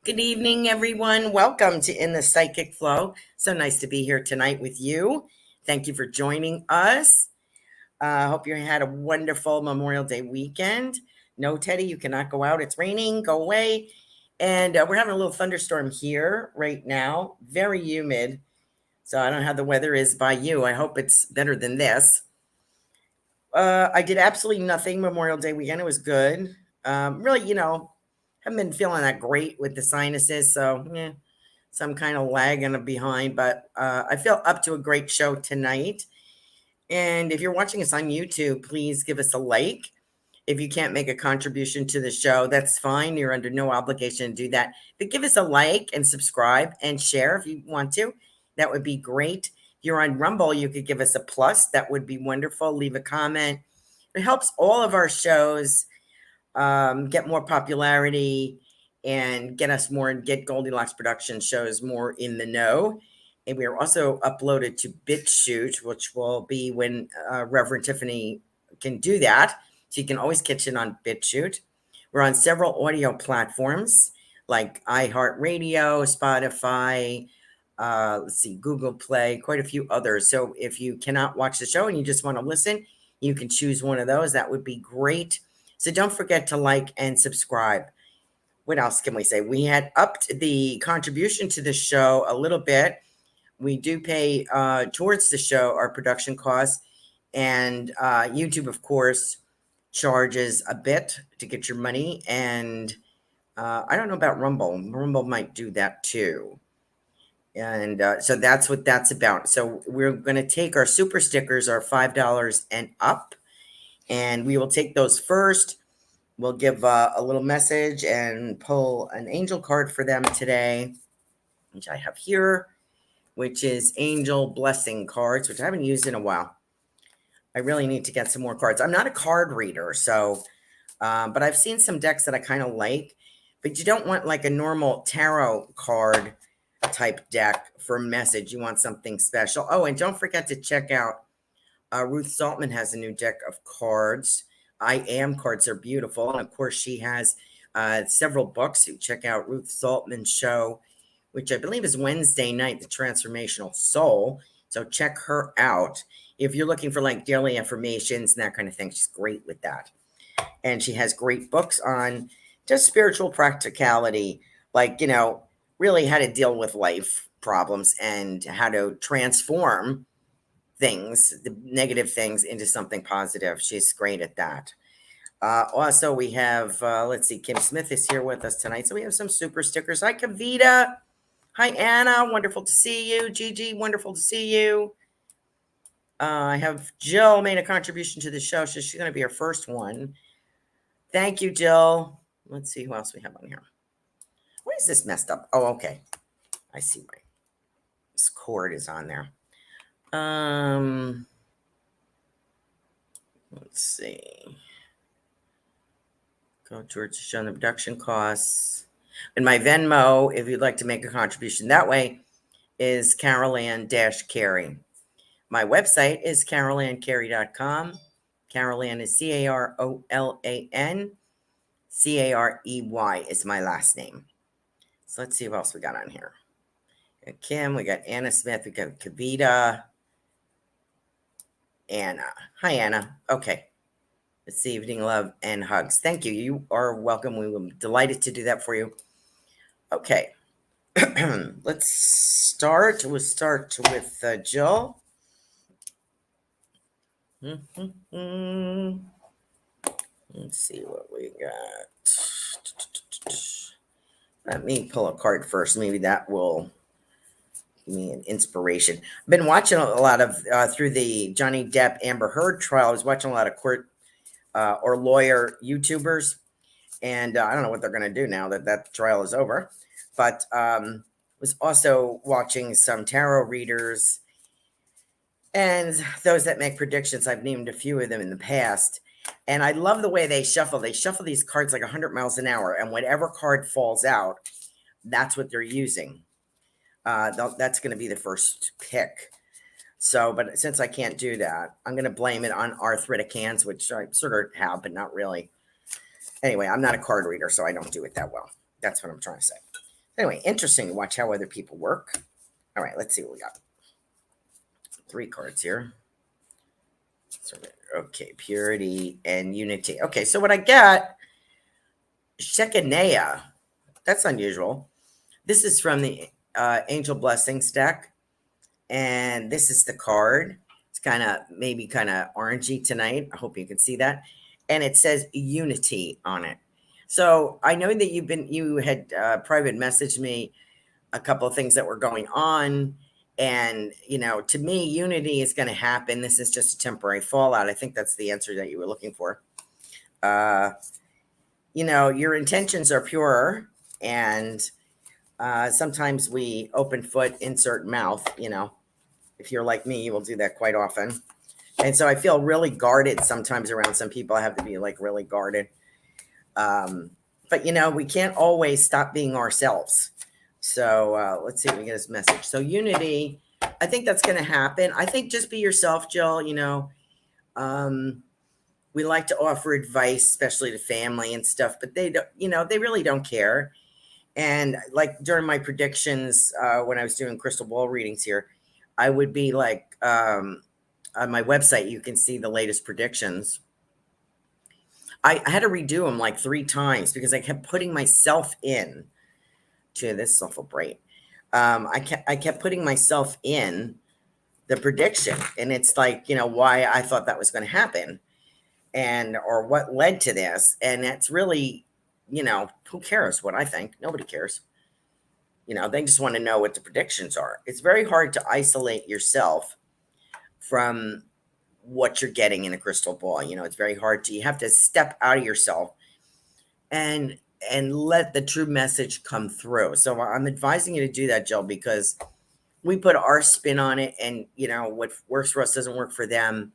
Good evening, everyone. Welcome to In the Psychic Flow. So nice to be here tonight with you. Thank you for joining us. I hope you had a wonderful Memorial Day weekend. No, Teddy, you cannot go out. It's raining. Go away. And we're having a little thunderstorm here right now. Very humid. So I don't know how the weather is by you. I hope it's better than this. I did absolutely nothing Memorial Day weekend. It was good. Really, haven't been feeling that great with the sinuses, so some kind of lagging behind. But I feel up to a great show tonight. And if you're watching us on YouTube, please give us a like. If you can't make a contribution to the show, that's fine. You're under no obligation to do that. But give us a like and subscribe and share if you want to. That would be great. If you're on Rumble, you could give us a plus. That would be wonderful. Leave a comment. It helps all of our shows get more popularity and get Goldylocks Productions shows more in the know. And we are also uploaded to BitChute, which will be when Reverend Tiffany can do that. So you can always catch it on BitChute. We're on several audio platforms like iHeartRadio, Spotify, Google Play, quite a few others. So if you cannot watch the show and you just want to listen, you can choose one of those. That would be great. So don't forget to like and subscribe. What else can we say? We had upped the contribution to the show a little bit. We do pay towards the show our production costs. And YouTube, of course, charges a bit to get your money. And I don't know about Rumble. Rumble might do that too. And so that's what that's about. So we're going to take our super stickers, our $5 and up. And we will take those first. We'll give a little message and pull an angel card for them today, which I have here, which is angel blessing cards, which I haven't used in a while. I really need to get some more cards. I'm not a card reader, so, but I've seen some decks that I kind of like, but you don't want like a normal tarot card type deck for a message. You want something special. Oh, and don't forget to check out Ruth Saltman has a new deck of cards. I Am cards are beautiful. And of course, she has several books. You check out Ruth Saltman's show, which I believe is Wednesday night, The Transformational Soul. So check her out. If you're looking for like daily affirmations and that kind of thing, she's great with that. And she has great books on just spiritual practicality, like, really how to deal with life problems and how to transform things, the negative things, into something positive. She's great at that. Also, we have, let's see, Kim Smith is here with us tonight. So we have some super stickers. Hi, Kavita. Hi, Anna. Wonderful to see you. Gigi, wonderful to see you. I have Jill made a contribution to the show. So she's going to be our first one. Thank you, Jill. Let's see who else we have on here. Why is this messed up? Oh, okay. I see why. This cord is on there. Let's see. Go towards showing the production costs. And my Venmo, if you'd like to make a contribution that way, is Carolan-Carey. My website is carolancarey.com. Carolan is Carolan. Carey is my last name. So let's see what else we got on here. We got Kim, we got Anna Smith, we got Kavita. Anna. Hi, Anna. Okay. This evening, love and hugs. Thank you. You are welcome. We were delighted to do that for you. Okay. Let's start. We'll start with Jill. Let's see what we got. Let me pull a card first. Maybe that will give me an inspiration. I've been watching a lot of, through the Johnny Depp Amber Heard trial, I was watching a lot of court or lawyer YouTubers. And I don't know what they're going to do now that that trial is over. But was also watching some tarot readers and those that make predictions. I've named a few of them in the past. And I love the way they shuffle. They shuffle these cards like 100 miles an hour. And whatever card falls out, that's what they're using. That's going to be the first pick. So, but since I can't do that, I'm going to blame it on arthritic hands, which I sort of have, but not really. Anyway, I'm not a card reader, so I don't do it that well. That's what I'm trying to say. Anyway, interesting to watch how other people work. All right, let's see what we got. 3 cards here. Okay, purity and unity. Okay, so what I got, Shekinah. That's unusual. This is from the Angel Blessings deck, and this is the card. It's maybe kind of orangey tonight. I hope you can see that. And it says unity on it. So I know that you had private messaged me a couple of things that were going on. And, to me, unity is going to happen. This is just a temporary fallout. I think that's the answer that you were looking for. Your intentions are pure, and sometimes we open foot, insert mouth. If you're like me, you will do that quite often. And so I feel really guarded sometimes around some people. I have to be like really guarded. But we can't always stop being ourselves. So let's see if we get this message. So unity, I think that's going to happen. I think just be yourself, Jill. We like to offer advice, especially to family and stuff, but they don't, they really don't care. And like during my predictions, when I was doing crystal ball readings here, I would be like, on my website, you can see the latest predictions. I had to redo them like 3 times because I kept putting myself in to this awful bright. I kept putting myself in the prediction, and it's like, why I thought that was going to happen or what led to this. And that's really, who cares what I think? Nobody cares. They just want to know what the predictions are. It's very hard to isolate yourself from what you're getting in a crystal ball. It's very hard you have to step out of yourself and let the true message come through. So I'm advising you to do that, Jill, because we put our spin on it, and what works for us doesn't work for them.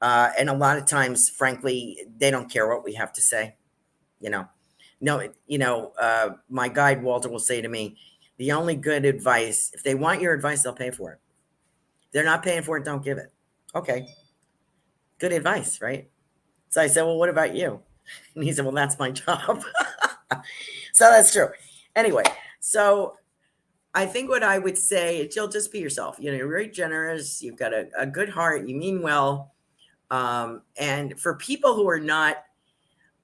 And a lot of times, frankly, they don't care what we have to say. My guide Walter will say to me, the only good advice, if they want your advice, they'll pay for it. If they're not paying for it, don't give it. Okay. Good advice, right? So I said, well, what about you? And he said, well, that's my job. So that's true. Anyway, so I think what I would say, Jill, just be yourself. You're very generous. You've got a good heart. You mean well. And for people who are not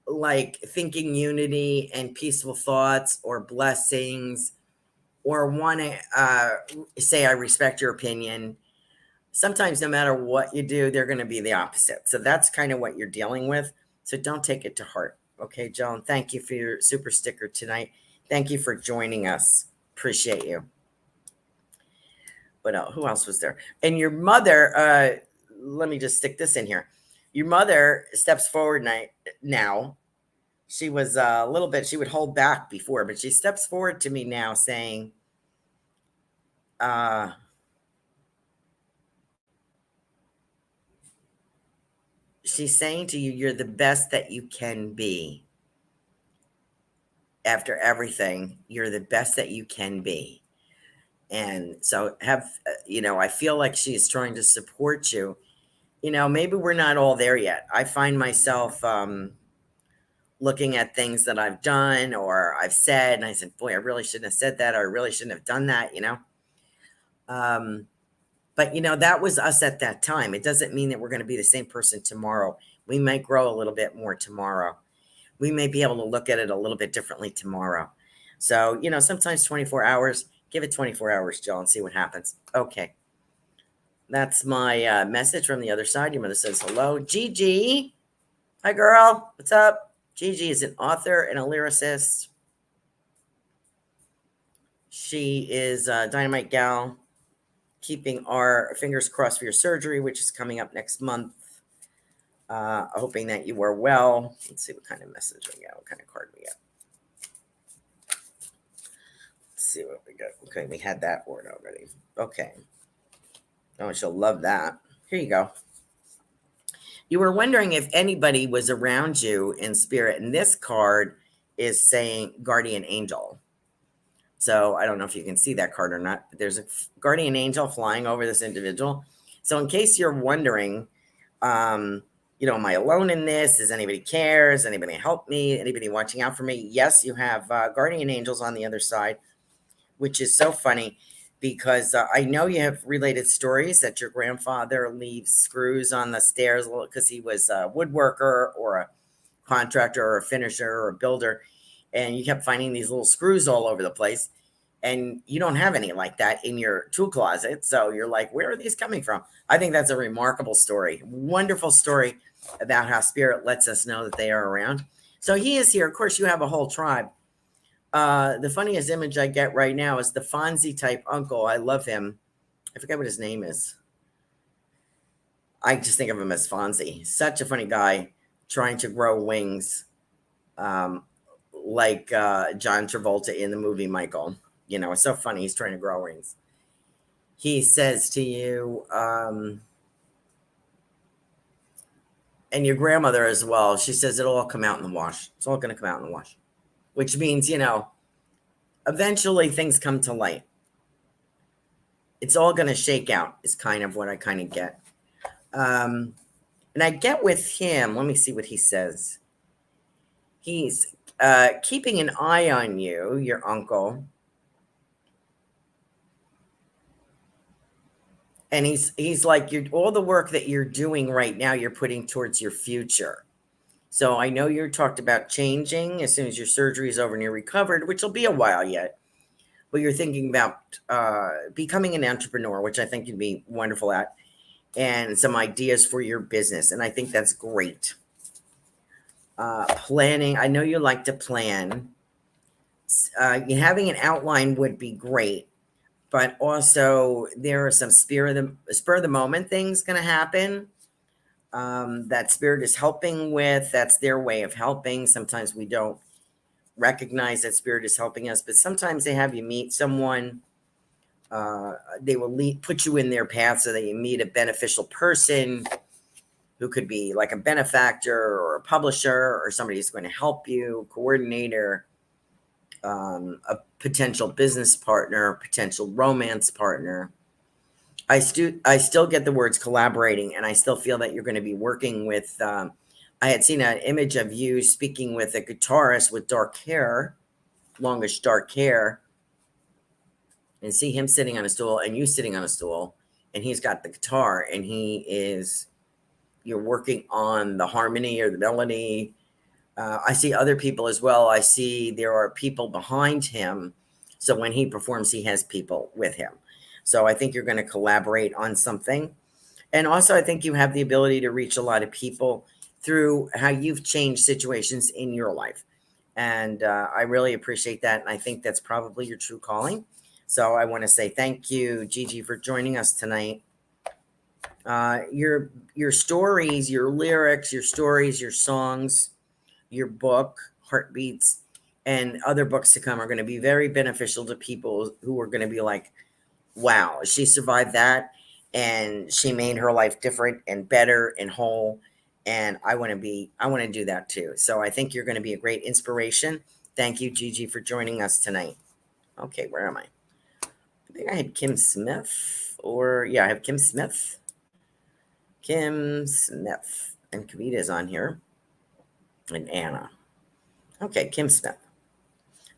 like thinking unity and peaceful thoughts or blessings, or want to say, I respect your opinion, sometimes no matter what you do, they're going to be the opposite. So that's kind of what you're dealing with. So don't take it to heart. Okay, Joan, thank you for your super sticker tonight. Thank you for joining us. Appreciate you. But who else was there? And your mother, let me just stick this in here. Your mother steps forward now. She was a little bit, she would hold back before, but she steps forward to me now saying, she's saying to you, you're the best that you can be. After everything, you're the best that you can be. And so I feel like she's trying to support you. Maybe we're not all there yet. I find myself looking at things that I've done or I've said, and I said, boy, I really shouldn't have said that, or I really shouldn't have done that, But, that was us at that time. It doesn't mean that we're going to be the same person tomorrow. We might grow a little bit more tomorrow. We may be able to look at it a little bit differently tomorrow. So, sometimes 24 hours, give it 24 hours, Jill, and see what happens. Okay. That's my message from the other side. Your mother says hello. Gigi. Hi, girl. What's up? Gigi is an author and a lyricist. She is a dynamite gal. Keeping our fingers crossed for your surgery, which is coming up next month. Hoping that you are well. Let's see what kind of message we got. What kind of card we got. Let's see what we got. Okay, we had that word already. Okay. Oh, she'll love that. Here you go. You were wondering if anybody was around you in spirit, and this card is saying guardian angel. So I don't know if you can see that card or not, but there's a guardian angel flying over this individual. So in case you're wondering, am I alone in this? Does anybody care? Does anybody help me? Anybody watching out for me? Yes, you have guardian angels on the other side which is so funny because I know you have related stories that your grandfather leaves screws on the stairs because he was a woodworker or a contractor or a finisher or a builder, and you kept finding these little screws all over the place, and you don't have any like that in your tool closet. So you're like, where are these coming from? I think that's a remarkable story, wonderful story about how spirit lets us know that they are around. So he is here. Of course, you have a whole tribe. The funniest image I get right now is the Fonzie type uncle. I love him. I forget what his name is. I just think of him as Fonzie. Such a funny guy trying to grow wings, um, like John Travolta in the movie Michael. You know, it's so funny. He's trying to grow wings. He says to you, and your grandmother as well, she says it'll all come out in the wash. It's all going to come out in the wash, which means, you know, eventually things come to light. It's all going to shake out is kind of what I kind of get. And I get with him, let me see what he says. He's keeping an eye on you, your uncle. And he's like, you're all the work that you're doing right now, you're putting towards your future. So I know you talked about changing as soon as your surgery is over and you're recovered, which will be a while yet. But you're thinking about becoming an entrepreneur, which I think you'd be wonderful at, and some ideas for your business. And I think that's great. Planning, I know you like to plan. Having an outline would be great. But also there are some spur of the moment things going to happen that spirit is helping with. That's their way of helping. Sometimes we don't recognize that spirit is helping us, but sometimes they have you meet someone. They will put you in their path so that you meet a beneficial person who could be like a benefactor or a publisher or somebody who's going to help you, coordinator, a potential business partner, potential romance partner. I still get the words collaborating, and I still feel that you're going to be working with. I had seen an image of you speaking with a guitarist with dark hair, longish dark hair, and see him sitting on a stool and you sitting on a stool, and he's got the guitar, and you're working on the harmony or the melody. I see other people as well. I see there are people behind him. So when he performs, he has people with him. So I think you're going to collaborate on something. And also, I think you have the ability to reach a lot of people through how you've changed situations in your life. And I really appreciate that. And I think that's probably your true calling. So I want to say thank you, Gigi, for joining us tonight. Your stories, your lyrics, your stories, your songs, your book, Heartbeats, and other books to come are going to be very beneficial to people who are going to be like, wow, she survived that and she made her life different and better and whole. And I want to do that too. So I think you're going to be a great inspiration. Thank you, Gigi, for joining us tonight. Okay, where am I? I think I had Kim Smith, I have Kim Smith. Kim Smith. And Kavita's on here. And Anna. Okay, Kim Smith.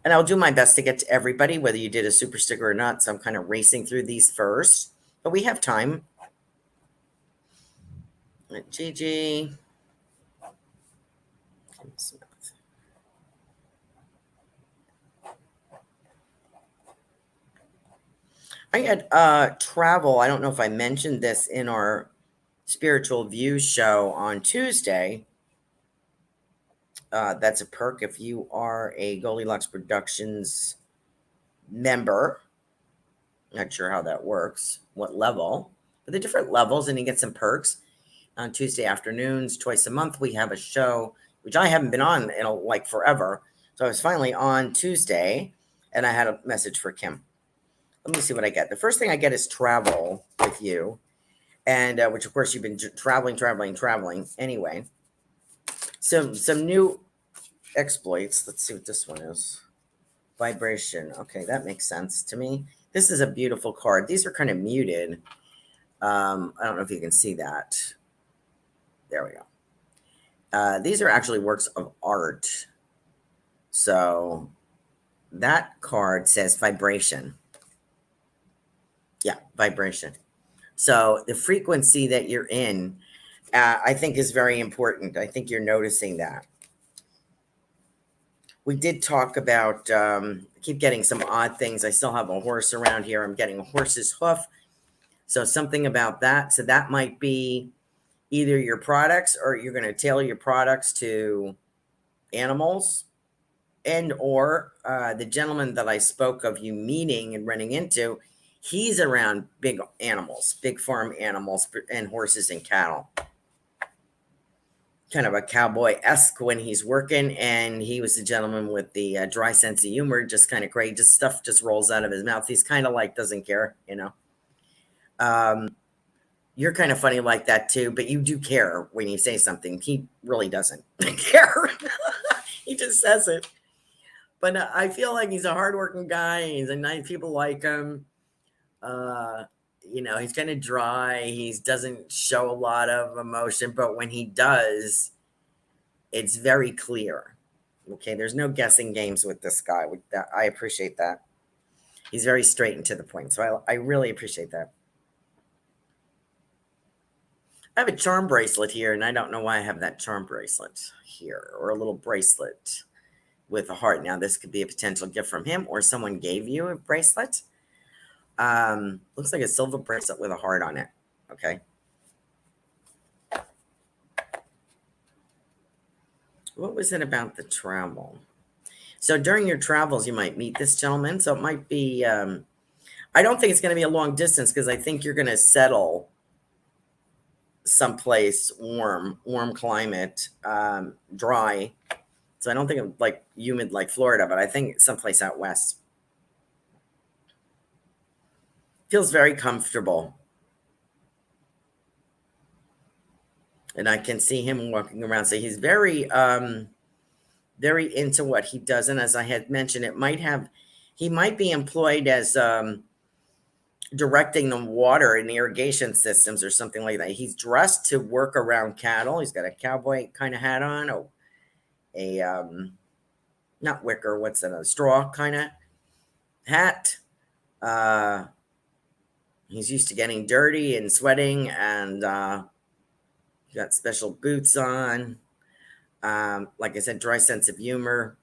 And I'll do my best to get to everybody, whether you did a super sticker or not. So I'm kind of racing through these first. But we have time. Gigi. Kim Smith. I had travel. I don't know if I mentioned this in our Spiritual Views show on Tuesday. That's a perk if you are a Goldylocks Productions member. Not sure how that works, what level, but the different levels, and you get some perks. On Tuesday afternoons, twice a month, we have a show, which I haven't been on in like forever. So I was finally on Tuesday, and I had a message for Kim. Let me see what I get. The first thing I get is travel with you, and which, of course, you've been traveling. Anyway, some new exploits. Let's see what this one is. Vibration. Okay, that makes sense to me. This is a beautiful card. These are kind of muted. I don't know if you can see that. There we go. These are actually works of art. So that card says vibration. Yeah, vibration. So the frequency that you're in, I think is very important. I think you're noticing that. We did talk about, I keep getting some odd things. I still have a horse around here. I'm getting a horse's hoof. So something about that. So that might be either your products, or you're going to tailor your products to animals, and or the gentleman that I spoke of you meeting and running into, he's around big animals, big farm animals and horses and cattle. Kind of a cowboy-esque when he's working, and he was the gentleman with the dry sense of humor, just kind of great, just stuff just rolls out of his mouth. He's kind of like doesn't care, you know. You're kind of funny like that too, but you do care when you say something. He really doesn't care. He just says it. But I feel like he's a hardworking guy. He's a nice, people like him. You know, he's kind of dry. He doesn't show a lot of emotion, but when he does, it's very clear. Okay, there's no guessing games with this guy. I appreciate that. He's very straight and to the point. So I really appreciate that. I have a charm bracelet here, and I don't know why I have that charm bracelet here, or a little bracelet with a heart. Now, this could be a potential gift from him, or someone gave you a bracelet. Looks like a silver bracelet with a heart on it. Okay. What was it about the travel? So during your travels, you might meet this gentleman. So it might be, I don't think it's going to be a long distance, because I think you're going to settle someplace warm climate, dry. So I don't think of like humid like Florida, but I think someplace out west. Feels very comfortable. And I can see him walking around. So he's very, very into what he does. And as I had mentioned, he might be employed as directing the water and irrigation systems or something like that. He's dressed to work around cattle. He's got a cowboy kind of hat on, not wicker, what's that, a straw kind of hat. He's used to getting dirty and sweating, and got special boots on. Like I said, dry sense of humor.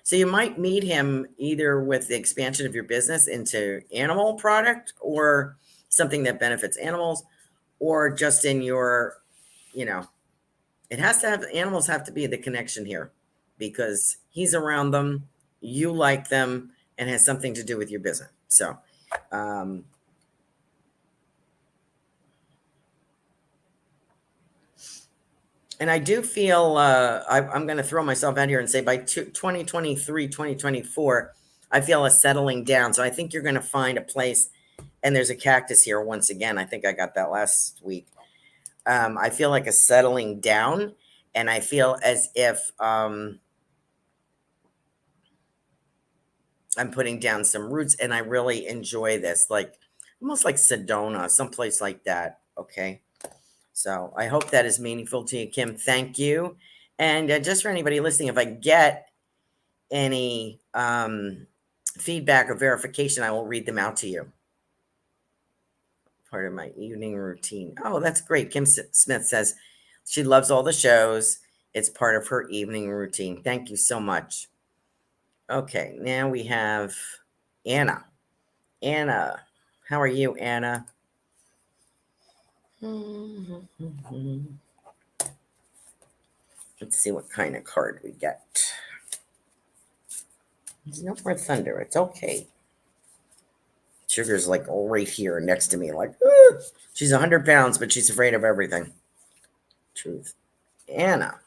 So you might meet him either with the expansion of your business into animal product, or something that benefits animals, or just in your, you know, animals have to be the connection here, because he's around them, you like them, and has something to do with your business. So, and I do feel, I'm going to throw myself out here and say by 2023, 2024, I feel a settling down. So I think you're going to find a place, and there's a cactus here once again. I think I got that last week. I feel like a settling down, and I feel as if I'm putting down some roots, and I really enjoy this, like almost like Sedona, someplace like that. Okay. So I hope that is meaningful to you, Kim. Thank you. And just for anybody listening, if I get any feedback or verification, I will read them out to you. Part of my evening routine. Oh, that's great. Kim Smith says she loves all the shows. It's part of her evening routine. Thank you so much. Okay, now we have Anna. Anna, how are you, Anna? Let's see what kind of card we get. There's no more thunder. It's okay. Sugar's like right here next to me. Like, she's 100 pounds, but she's afraid of everything. Truth. Anna.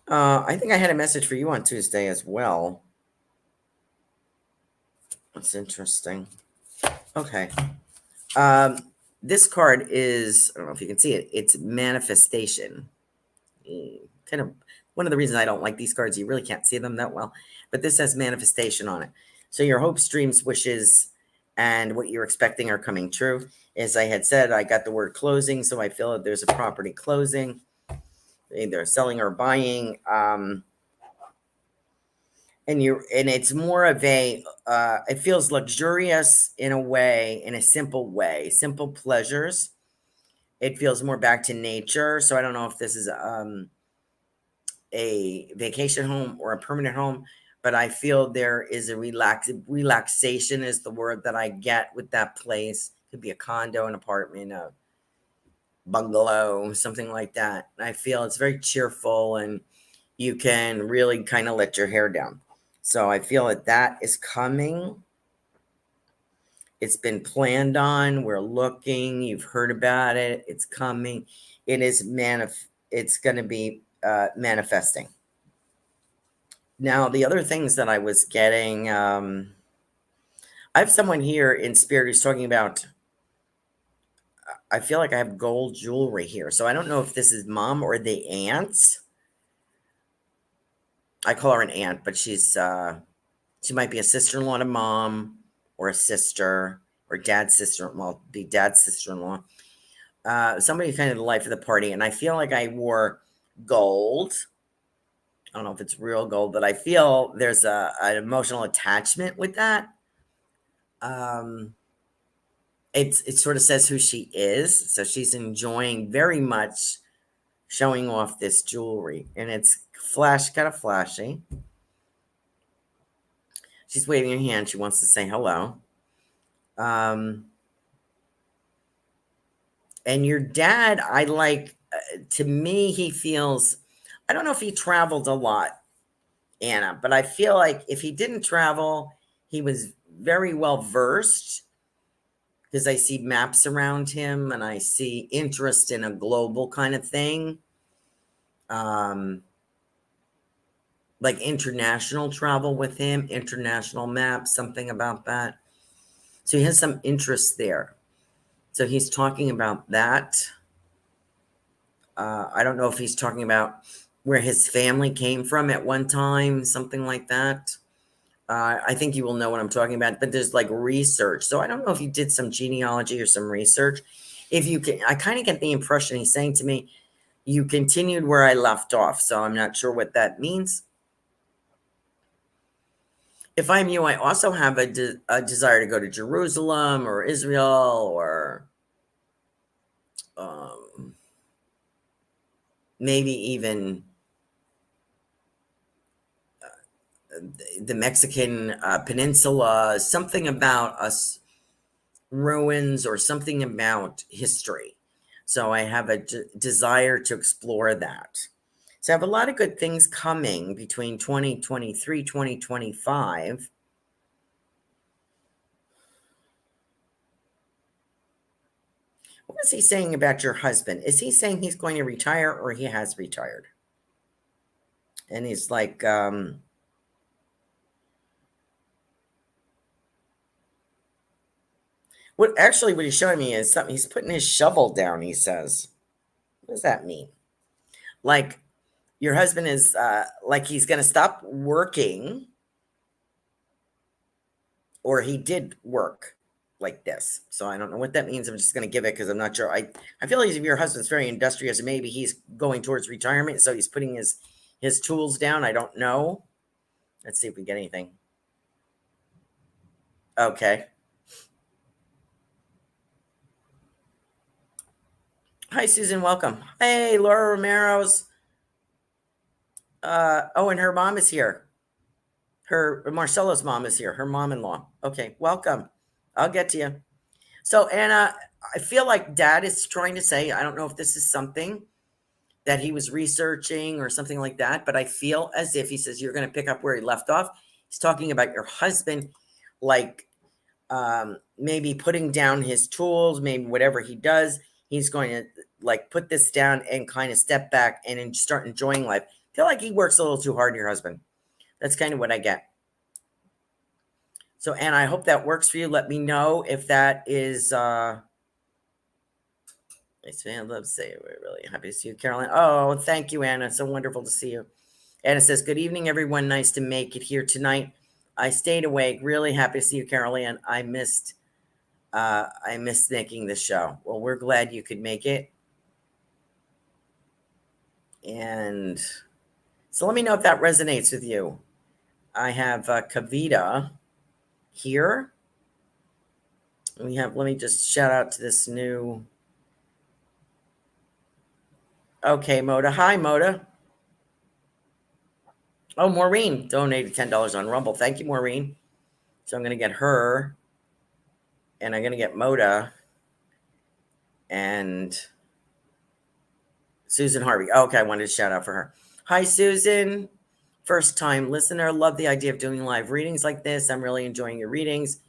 I think I had a message for you on Tuesday as well. That's interesting. Okay. This card is, I don't know if you can see it, it's manifestation. Kind of one of the reasons I don't like these cards, you really can't see them that well, but this says manifestation on it. So your hopes, dreams, wishes, and what you're expecting are coming true. As I had said, I got the word closing, so I feel that there's a property closing. either selling or buying. And it's more of a, it feels luxurious in a way, in a simple way, simple pleasures. It feels more back to nature. So I don't know if this is a vacation home or a permanent home, but I feel there is a relaxation is the word that I get with that place. It could be a condo, an apartment, a bungalow, something like that. I feel it's very cheerful and you can really kind of let your hair down. So I feel that is coming. It's been planned on. We're looking. You've heard about it. It's coming. It is it's going to be manifesting. Now, the other things that I was getting, I have someone here in spirit who's talking about, I feel like I have gold jewelry here. So I don't know if this is mom or the aunt. I call her an aunt, but she might be a sister-in-law to mom or a sister or dad's sister. Well, be dad's sister-in-law. Somebody kind of the life of the party. And I feel like I wore gold. I don't know if it's real gold, but I feel there's an emotional attachment with that. It sort of says who she is. So she's enjoying very much showing off this jewelry. And it's kind of flashy. She's waving her hand. She wants to say hello. And your dad, I like, to me, he feels, I don't know if he traveled a lot, Anna, but I feel like if he didn't travel, he was very well versed because I see maps around him and I see interest in a global kind of thing. Like international travel with him, international maps, something about that. So he has some interest there. So he's talking about that. I don't know if he's talking about where his family came from at one time, something like that. I think you will know what I'm talking about, but there's like research. So I don't know if you did some genealogy or some research. If you can, I kind of get the impression he's saying to me, you continued where I left off. So I'm not sure what that means. If I'm you, I also have a desire to go to Jerusalem or Israel or maybe even the Mexican peninsula, something about us ruins or something about history. So I have a desire to explore that. So I have a lot of good things coming between 2023, 2025. What is he saying about your husband? Is he saying he's going to retire or he has retired? And he's like, what he's showing me is something. He's putting his shovel down, he says. What does that mean? Like your husband is like he's going to stop working, or he did work like this. So I don't know what that means. I'm just going to give it because I'm not sure. I feel like if your husband's very industrious, maybe he's going towards retirement. So he's putting his tools down. I don't know. Let's see if we get anything. Okay. Hi, Susan. Welcome. Hey, Laura Romero's. Oh, and her mom is here. Marcelo's mom is here. Her mom-in-law. Okay, welcome. I'll get to you. So, Anna, I feel like Dad is trying to say, I don't know if this is something that he was researching or something like that, but I feel as if he says you're going to pick up where he left off. He's talking about your husband, like maybe putting down his tools, maybe whatever he does, he's going to like put this down and kind of step back and start enjoying life. I feel like he works a little too hard, your husband. That's kind of what I get. So, Anna, I hope that works for you. Let me know if that is nice man, love to say we're really happy to see you, Carolan. Oh, thank you, Anna. So wonderful to see you. Anna says, good evening, everyone. Nice to make it here tonight. I stayed awake. Really happy to see you, Carolan. I missed making the show. Well, we're glad you could make it. And so let me know if that resonates with you. I have Kavita here. Let me just shout out to this new. Okay, Moda. Hi, Moda. Oh, Maureen donated $10 on Rumble. Thank you, Maureen. So I'm going to get her, and I'm going to get Moda and Susan Harvey. Okay, I wanted to shout out for her. Hi, Susan. First time listener. Love the idea of doing live readings like this. I'm really enjoying your readings.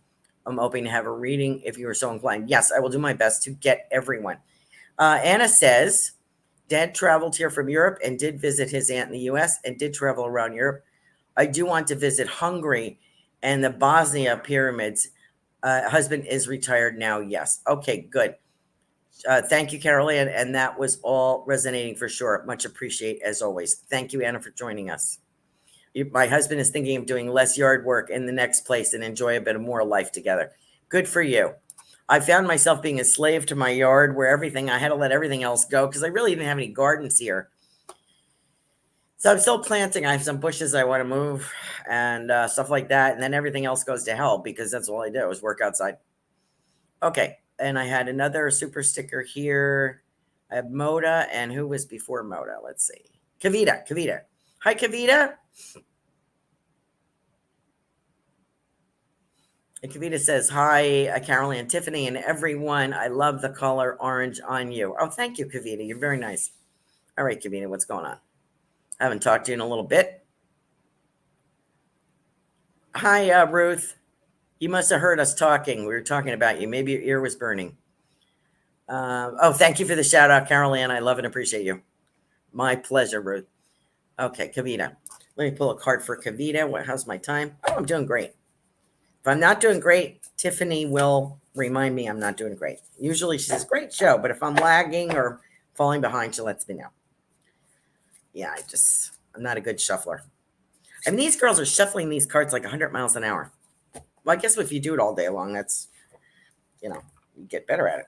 I'm hoping to have a reading if you are so inclined. Yes, I will do my best to get everyone. Anna says, Dad traveled here from Europe and did visit his aunt in the US and did travel around Europe. I do want to visit Hungary and the Bosnia pyramids. Husband is retired now. Yes. Okay, good. Thank you, Carolan. And that was all resonating for sure. Much appreciate as always. Thank you, Anna, for joining us. My husband is thinking of doing less yard work in the next place and enjoy a bit of more life together. Good for you. I found myself being a slave to my yard where I had to let everything else go because I really didn't have any gardens here. So I'm still planting. I have some bushes I want to move and stuff like that. And then everything else goes to hell because that's all I do is work outside. Okay. And I had another super sticker here. I have Moda. And who was before Moda? Let's see. Kavita. Hi, Kavita. And Kavita says, hi, Carolan and Tiffany and everyone. I love the color orange on you. Oh, thank you, Kavita. You're very nice. All right, Kavita, what's going on? I haven't talked to you in a little bit. Hi, Ruth. You must have heard us talking. We were talking about you. Maybe your ear was burning. Thank you for the shout out, Carolan. I love and appreciate you. My pleasure, Ruth. Okay, Kavita. Let me pull a card for Kavita. How's my time? Oh, I'm doing great. If I'm not doing great, Tiffany will remind me I'm not doing great. Usually she says, great show. But if I'm lagging or falling behind, she lets me know. Yeah, I'm not a good shuffler. And these girls are shuffling these cards like 100 miles an hour. Well, I guess if you do it all day long, that's, you get better at it.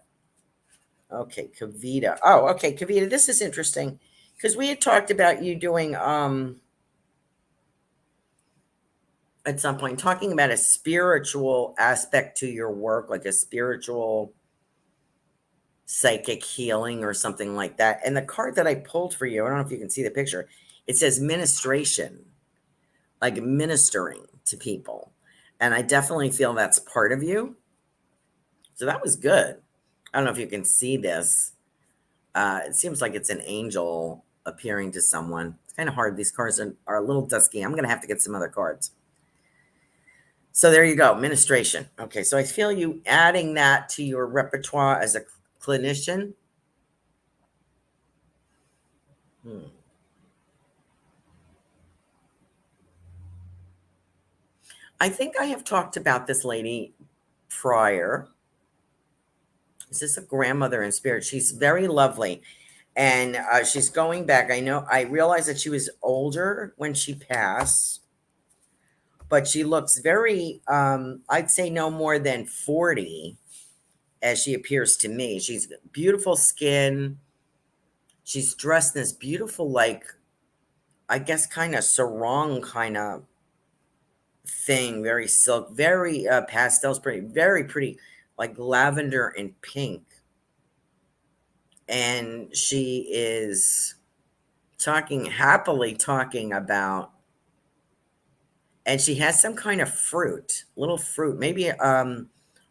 Okay, Kavita. Oh, okay, Kavita, this is interesting because we had talked about you doing, at some point, talking about a spiritual aspect to your work, like a spiritual psychic healing or something like that. And the card that I pulled for you, I don't know if you can see the picture, it says ministration, like ministering to people. And I definitely feel that's part of you. So that was good. I don't know if you can see this. It seems like it's an angel appearing to someone. It's kind of hard. These cards are a little dusky. I'm going to have to get some other cards. So there you go. Ministration. Okay. So I feel you adding that to your repertoire as a clinician. I think I have talked about this lady prior. This is a grandmother in spirit. She's very lovely. And she's going back. I realized that she was older when she passed, but she looks very, I'd say no more than 40 as she appears to me. She's beautiful skin. She's dressed in this beautiful, like, I guess, kind of sarong kind of thing, very silk, very pastels, very pretty, like lavender and pink. And she is happily talking about, and she has some kind of little fruit, maybe a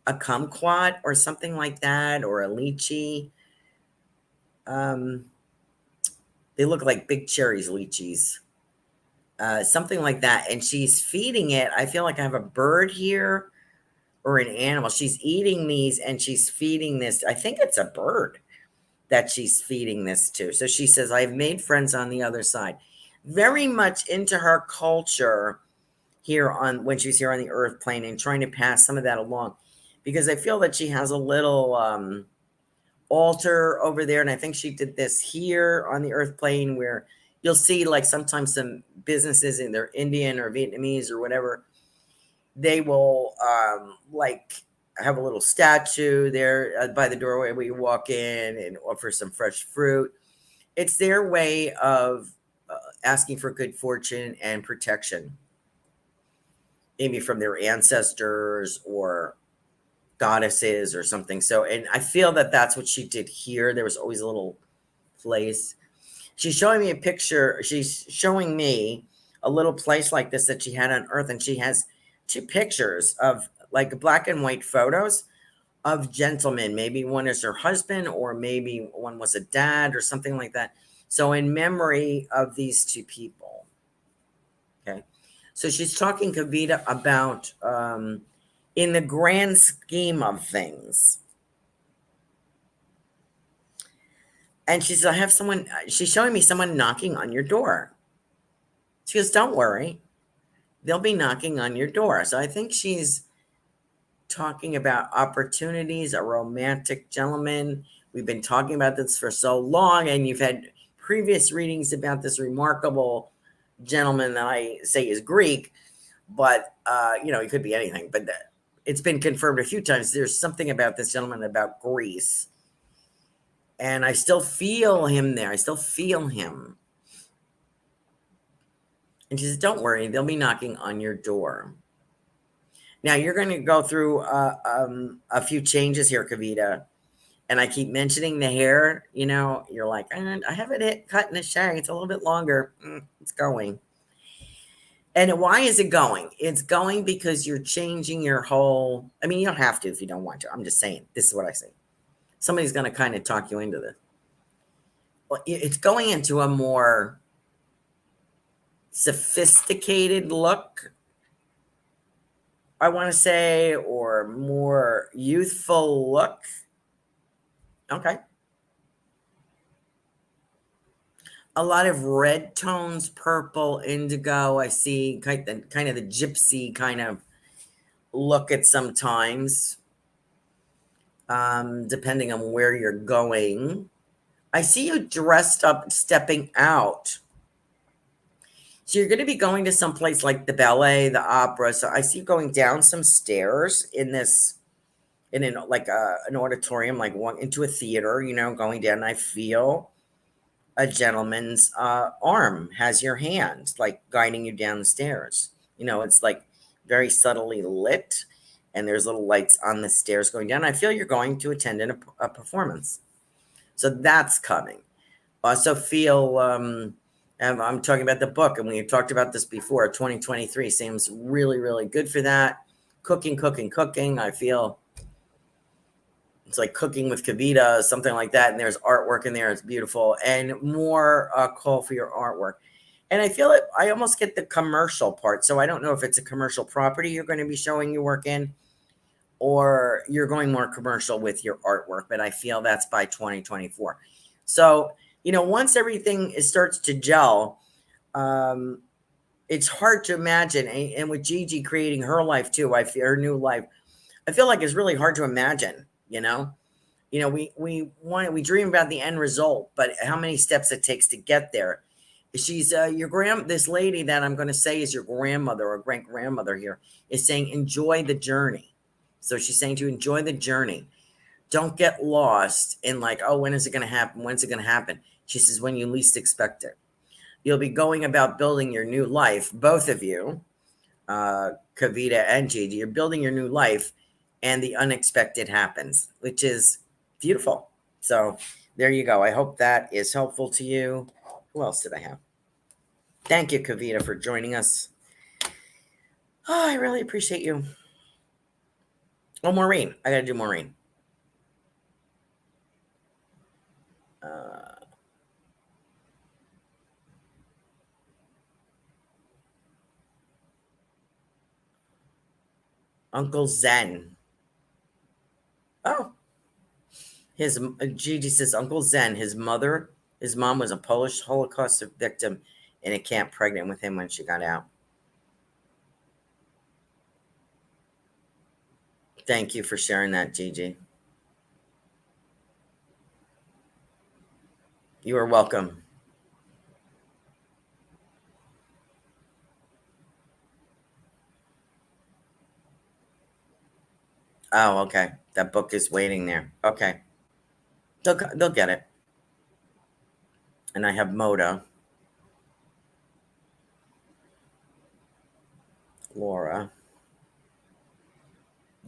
kumquat or something like that, or a lychee. They look like big cherries, lychees. Something like that. And she's feeding it. I feel like I have a bird here or an animal. She's eating these and she's feeding this. I think it's a bird that she's feeding this to. So she says, I've made friends on the other side. Very much into her culture here when she's here on the earth plane and trying to pass some of that along. Because I feel that she has a little altar over there. And I think she did this here on the earth plane where you'll see like sometimes some businesses in they're Indian or Vietnamese or whatever, they will like have a little statue there by the doorway where you walk in and offer some fresh fruit. It's their way of asking for good fortune and protection, maybe from their ancestors or goddesses or something. So, and I feel that that's what she did here. There was always a little place. She's showing me a picture. She's showing me a little place like this that she had on Earth, and she has two pictures of like black and white photos of gentlemen. Maybe one is her husband, or maybe one was a dad or something like that. So, in memory of these two people. Okay. So, she's talking, Kavita, about in the grand scheme of things. And she said, I have someone, she's showing me someone knocking on your door. She goes, don't worry, they'll be knocking on your door. So I think she's talking about opportunities, a romantic gentleman. We've been talking about this for so long, and you've had previous readings about this remarkable gentleman that I say is Greek, but he could be anything. But it's been confirmed a few times. There's something about this gentleman about Greece, and I still feel him there. I still feel him. And she says, don't worry, they'll be knocking on your door. Now, you're going to go through a few changes here, Kavita. And I keep mentioning the hair. You're like, I have it cut in a shag. It's a little bit longer. It's going. And why is it going? It's going because you're changing your whole. I mean, you don't have to if you don't want to. I'm just saying. This is what I say. Somebody's going to kind of talk you into this. Well, it's going into a more sophisticated look, I want to say, or more youthful look. Okay. A lot of red tones, purple, indigo. I see kind of the gypsy kind of look at sometimes, depending on where you're going. I see you dressed up, stepping out. So you're going to be going to some place like the ballet, the opera. So I see you going down some stairs in an auditorium, like one into a theater, going down. And I feel a gentleman's arm has your hand, like guiding you down the stairs. It's like very subtly lit, and there's little lights on the stairs going down. I feel you're going to attend a performance. So that's coming. Also feel, I'm talking about the book, and we had talked about this before. 2023 seems really, really good for that. Cooking. I feel it's like cooking with Kavita, something like that. And there's artwork in there. It's beautiful. And more call for your artwork. And I feel it. I almost get the commercial part. So I don't know if it's a commercial property you're going to be showing your work in, or you're going more commercial with your artwork. But I feel that's by 2024. So, once everything starts to gel, it's hard to imagine. And with Gigi creating her life too, her new life, I feel like it's really hard to imagine, we dream about the end result, but how many steps it takes to get there. She's this lady that I'm going to say is your grandmother or great grandmother here, is saying, enjoy the journey. So she's saying to enjoy the journey. Don't get lost in like, oh, when is it going to happen? When's it going to happen? She says, when you least expect it. You'll be going about building your new life. Both of you, Kavita and Gigi, you're building your new life, and the unexpected happens, which is beautiful. So there you go. I hope that is helpful to you. Who else did I have? Thank you, Kavita, for joining us. Oh, I really appreciate you. Oh, Maureen. I got to do Maureen. Uncle Zen. Oh, Gigi says Uncle Zen, his mom was a Polish Holocaust victim in a camp, pregnant with him when she got out. Thank you for sharing that, Gigi. You are welcome. Oh, okay. That book is waiting there. Okay. They'll get it. And I have Moda, Laura,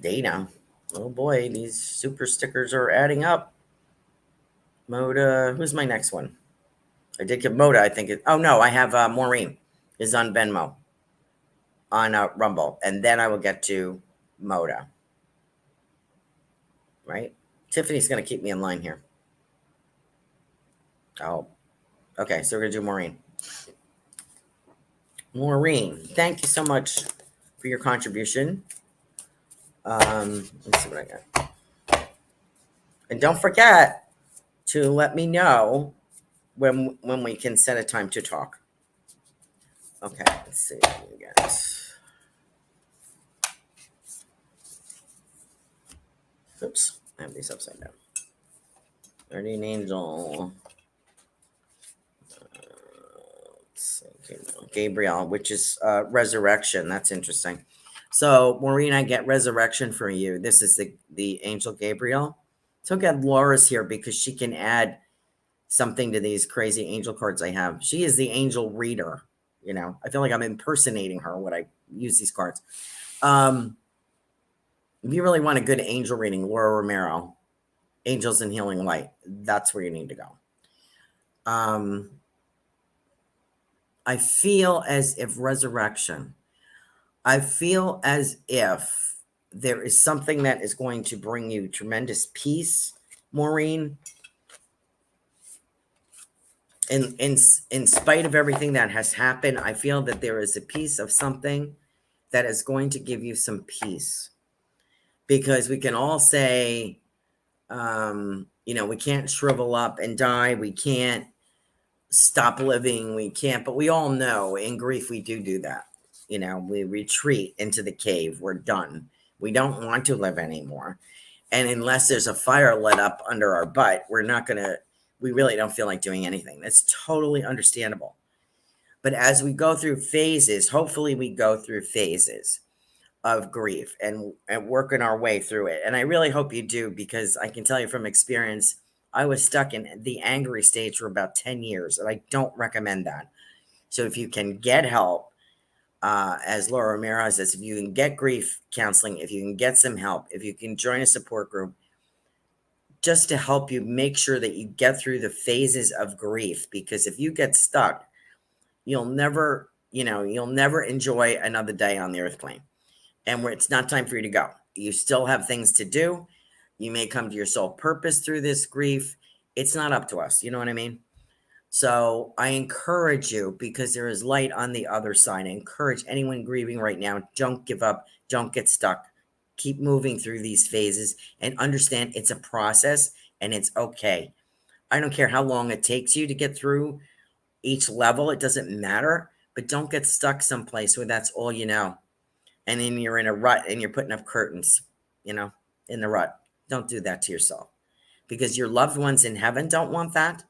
Dana. Oh boy, these super stickers are adding up. Moda, who's my next one? I did get Moda, I think. Oh no, I have Maureen is on Venmo, on Rumble. And then I will get to Moda. Right? Tiffany's going to keep me in line here. Oh, okay. So we're going to do Maureen. Maureen, thank you so much for your contribution. Let's see what I got. And don't forget to let me know when we can set a time to talk. Okay, let's see what we got. Oops, I have these upside down. Guardian Angel. Gabriel, which is resurrection. That's interesting. So, Maureen, I get resurrection for you. This is the angel Gabriel. So get Laura's here because she can add something to these crazy angel cards I have. She is the angel reader. You know, I feel like I'm impersonating her when I use these cards. If you really want a good angel reading, Laura Romero, Angels and Healing Light. That's where you need to go. I feel as if resurrection. I feel as if there is something that is going to bring you tremendous peace, Maureen. In spite of everything that has happened, I feel that there is a piece of something that is going to give you some peace. Because we can all say, we can't shrivel up and die. We can't stop living. We can't, but we all know in grief, we do that. We retreat into the cave. We're done. We don't want to live anymore. And unless there's a fire lit up under our butt, we really don't feel like doing anything. That's totally understandable. But as we go through phases, hopefully we go through phases of grief and working our way through it. And I really hope you do, because I can tell you from experience, I was stuck in the angry stage for about 10 years, and I don't recommend that. So if you can get help, as Laura Romero says, if you can get grief counseling, if you can get some help, if you can join a support group, just to help you make sure that you get through the phases of grief. Because if you get stuck, you'll never enjoy another day on the earth plane. And where it's not time for you to go. You still have things to do. You may come to your soul purpose through this grief. It's not up to us. You know what I mean? So I encourage you, because there is light on the other side. I encourage anyone grieving right now, don't give up. Don't get stuck. Keep moving through these phases and understand it's a process and it's okay. I don't care how long it takes you to get through each level. It doesn't matter, but don't get stuck someplace where that's all you know. And then you're in a rut and you're putting up curtains, in the rut. Don't do that to yourself, because your loved ones in heaven don't want that.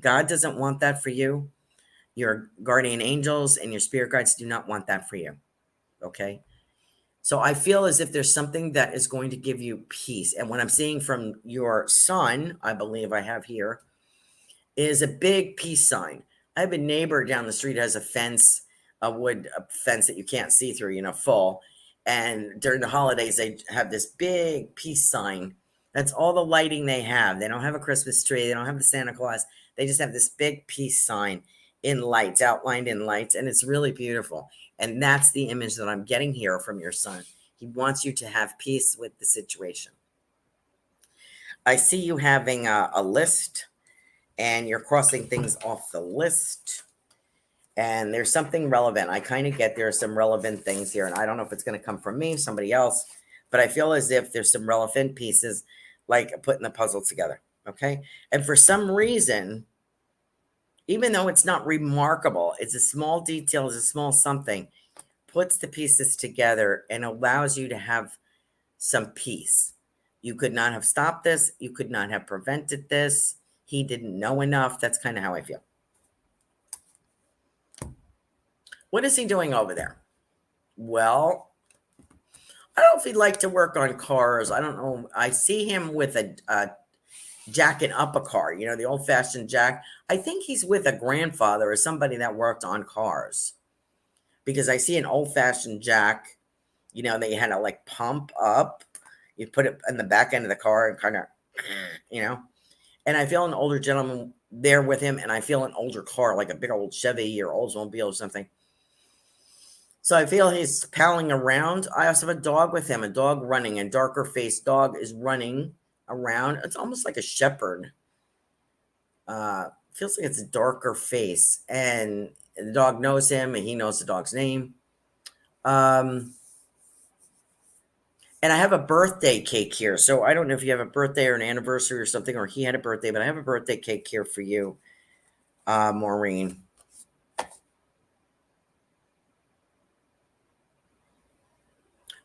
God doesn't want that for you. Your guardian angels and your spirit guides do not want that for you. Okay. So I feel as if there's something that is going to give you peace. And what I'm seeing from your son, I believe I have here, is a big peace sign. I have a neighbor down the street who has a fence, a wood fence that you can't see through, full. And during the holidays, they have this big peace sign. That's all the lighting they have. They don't have a Christmas tree. They don't have the Santa Claus. They just have this big peace sign in lights, outlined in lights. And it's really beautiful. And that's the image that I'm getting here from your son. He wants you to have peace with the situation. I see you having a list, and you're crossing things off the list. And there's something relevant. I kind of get there are some relevant things here. And I don't know if it's going to come from me, somebody else, but I feel as if there's some relevant pieces, like putting the puzzle together. Okay. And for some reason, even though it's not remarkable, it's a small detail, it's a small something, puts the pieces together and allows you to have some peace. You could not have stopped this. You could not have prevented this. He didn't know enough. That's kind of how I feel. What is he doing over there? Well, I don't know if he'd like to work on cars. I don't know. I see him with a jacking up a car, the old fashioned jack. I think he's with a grandfather or somebody that worked on cars, because I see an old fashioned jack, that you had to like pump up. You put it in the back end of the car and kind of, and I feel an older gentleman there with him, and I feel an older car, like a big old Chevy or Oldsmobile or something. So I feel he's palling around. I also have a dog with him, a dog running, a darker faced dog is running around. It's almost like a shepherd. Feels like it's a darker face, and the dog knows him, and he knows the dog's name. And I have a birthday cake here. So I don't know if you have a birthday or an anniversary or something, or he had a birthday, but I have a birthday cake here for you, Maureen.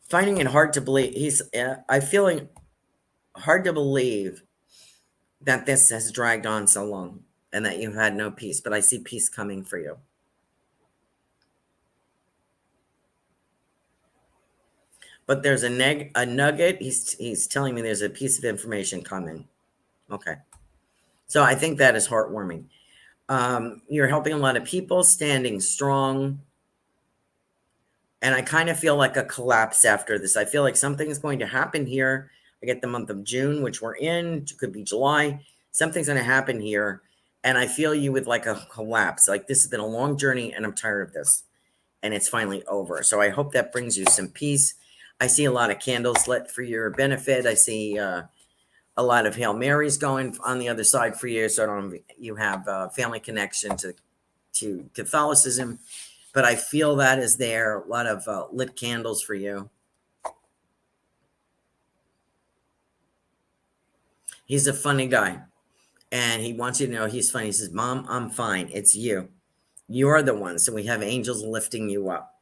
Finding it hard to believe. I'm feeling hard to believe that this has dragged on so long and that you've had no peace, but I see peace coming for you. But there's a nugget. He's telling me there's a piece of information coming. Okay. So I think that is heartwarming. You're helping a lot of people, standing strong. And I kind of feel like a collapse after this. I feel like something's going to happen here. I get the month of June, which we're in. It could be July. Something's going to happen here. And I feel you with like a collapse. Like this has been a long journey and I'm tired of this. And it's finally over. So I hope that brings you some peace. I see a lot of candles lit for your benefit. I see a lot of Hail Marys going on the other side for you. So you have a family connection to Catholicism. But I feel that is there. A lot of lit candles for you. He's a funny guy. And he wants you to know he's funny. He says, Mom, I'm fine. It's you. You're the one. So we have angels lifting you up.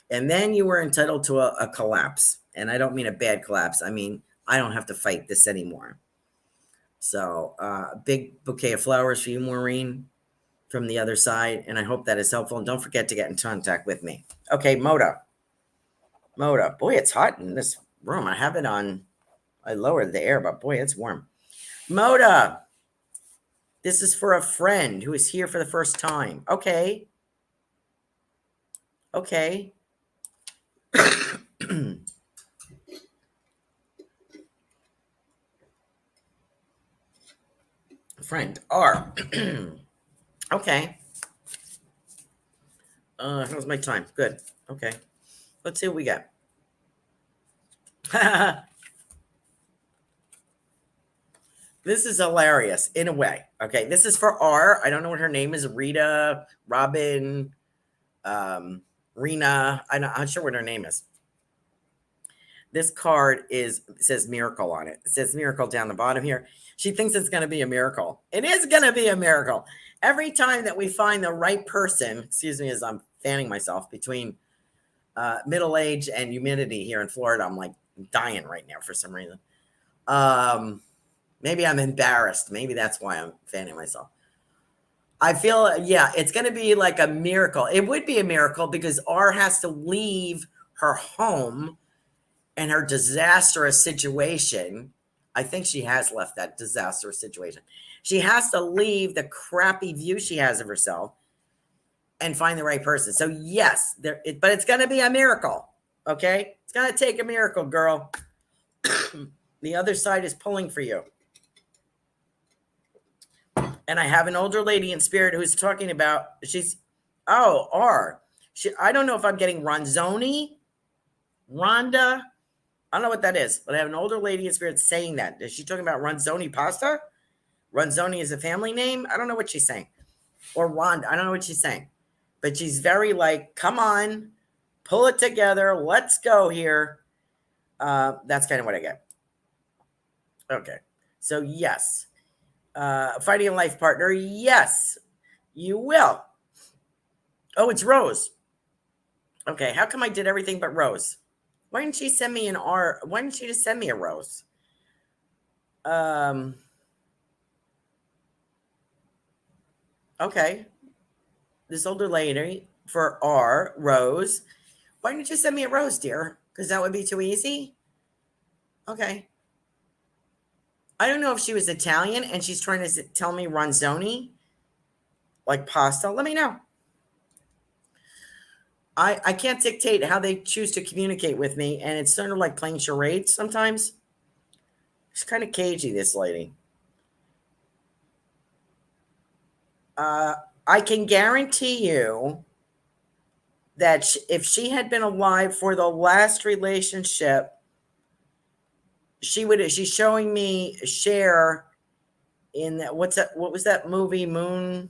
And then you were entitled to a collapse. And I don't mean a bad collapse. I mean, I don't have to fight this anymore. So a big bouquet of flowers for you, Maureen, from the other side. And I hope that is helpful. And don't forget to get in contact with me. Okay, Moda. Boy, it's hot in this room. I have it on. I lowered the air, but boy, it's warm. Moda. This is for a friend who is here for the first time. Okay. Friend R. Okay. How's my time? Good. Okay. Let's see what we got. This is hilarious in a way. Okay. This is for R. I don't know what her name is. Rita, Robin, Rena. I'm not sure what her name is. This card says miracle on it. It says miracle down the bottom here. She thinks it's going to be a miracle. It is going to be a miracle. Every time that we find the right person, excuse me, as I'm fanning myself between middle age and humidity here in Florida, I'm like dying right now for some reason. Maybe I'm embarrassed. Maybe that's why I'm fanning myself. I feel, it's going to be like a miracle. It would be a miracle because R has to leave her home and her disastrous situation. I think she has left that disastrous situation. She has to leave the crappy view she has of herself and find the right person. So yes, but it's going to be a miracle. Okay. It's going to take a miracle, girl. The other side is pulling for you. And I have an older lady in spirit who's talking about, R. I don't know if I'm getting Ronzoni, Rhonda. I don't know what that is, but I have an older lady in spirit saying that. Is she talking about Ronzoni pasta? Ronzoni is a family name? I don't know what she's saying. Or Rhonda. I don't know what she's saying. But she's very like, come on, pull it together. Let's go here. That's kind of what I get. Okay. So yes. Finding a life partner. Yes, you will. Oh, it's Rose. Okay. How come I did everything but Rose? Why didn't she send me an R? Why didn't she just send me a Rose? Okay. This older lady for R, Rose. Why didn't you send me a Rose, dear? Because that would be too easy. Okay. I don't know if she was Italian and she's trying to tell me ronzoni, like pasta. Let me know. I can't dictate how they choose to communicate with me, and it's sort of like playing charades sometimes. She's kind of cagey, this lady. Uh, I can guarantee you that if she had been alive for the last relationship, she would. She's showing me Cher in that. What's that? What was that movie? Moon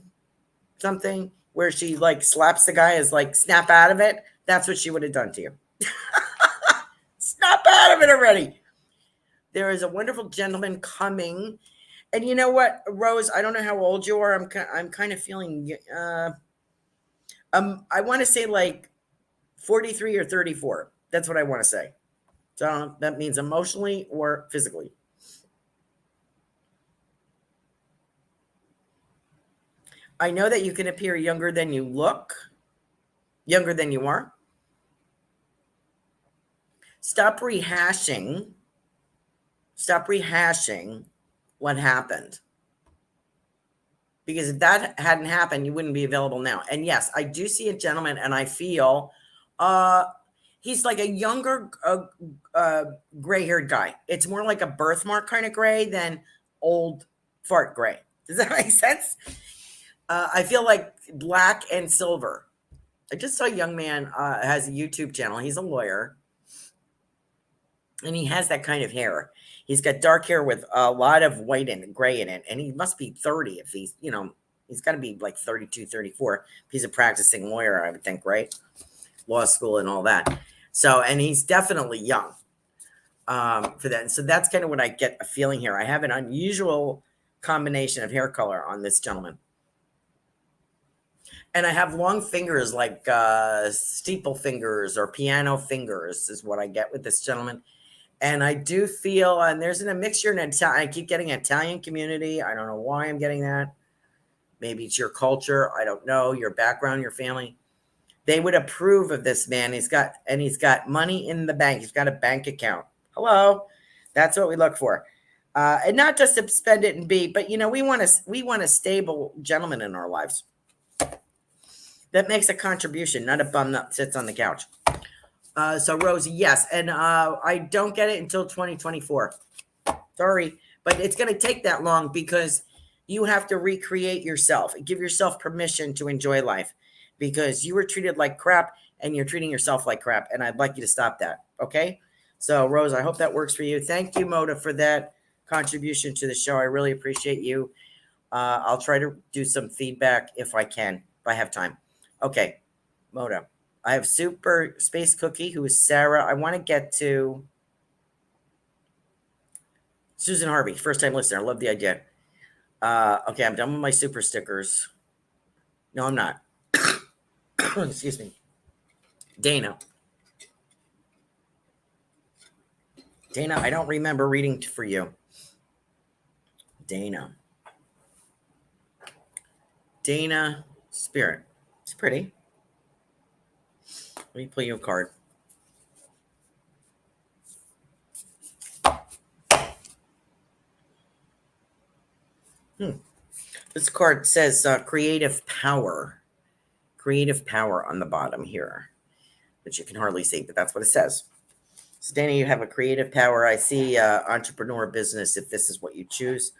something where she like slaps the guy as like snap out of it. That's what she would have done to you. Snap out of it already. There is a wonderful gentleman coming. And you know what, Rose? I don't know how old you are. I'm kind of feeling. I want to say like 43 or 34. That's what I want to say. So that means emotionally or physically. I know that you can appear younger than you look, younger than you are. Stop rehashing. Stop rehashing what happened. Because if that hadn't happened, you wouldn't be available now. And yes, I do see a gentleman, and I feel he's like a younger, gray-haired guy. It's more like a birthmark kind of gray than old fart gray. Does that make sense? I feel like black and silver. I just saw a young man has a YouTube channel. He's a lawyer, and he has that kind of hair. He's got dark hair with a lot of white and gray in it, and he must be 30 if he's, he's got to be like 32, 34. If he's a practicing lawyer, I would think, right? Law school and all that. So, and he's definitely young for that. And so that's kind of what I get a feeling here. I have an unusual combination of hair color on this gentleman. And I have long fingers like steeple fingers or piano fingers is what I get with this gentleman. And I do feel, and there's a mixture in Italian. I keep getting Italian community. I don't know why I'm getting that. Maybe it's your culture. I don't know, your background, your family. They would approve of this man. He's got money in the bank. He's got a bank account. Hello. That's what we look for. And not just to spend it and be, but we want a stable gentleman in our lives that makes a contribution, not a bum that sits on the couch. So Rosie, yes. And I don't get it until 2024. Sorry, but it's going to take that long because you have to recreate yourself and give yourself permission to enjoy life because you were treated like crap and you're treating yourself like crap. And I'd like you to stop that. Okay. So Rose, I hope that works for you. Thank you, Moda, for that contribution to the show. I really appreciate you. I'll try to do some feedback if I can, if I have time. Okay. Moda. I have Super Space Cookie, who is Sarah. I want to get to Susan Harvey, first time listener. I love the idea. Okay, I'm done with my super stickers. No, I'm not. Excuse me. Dana. Dana, I don't remember reading for you. Dana. Dana Spirit. It's pretty. Let me pull you a card. This card says creative power. Creative power on the bottom here, which you can hardly see, but that's what it says. So, Dana, you have a creative power. I see entrepreneur business if this is what you choose.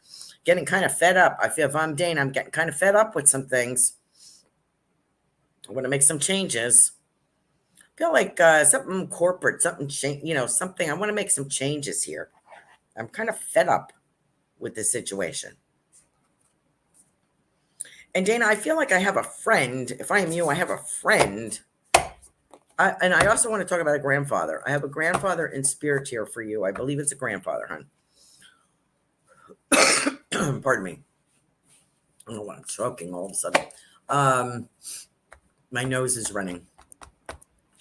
Getting kind of fed up. I feel if I'm Dana, I'm getting kind of fed up with some things. I want to make some changes. I feel like something corporate, something, something. I want to make some changes here. I'm kind of fed up with this situation. And Dana, I feel like I have a friend. If I am you, I have a friend. And I also want to talk about a grandfather. I have a grandfather in spirit here for you. I believe it's a grandfather, hon. Pardon me. I don't know why I'm choking all of a sudden. My nose is running.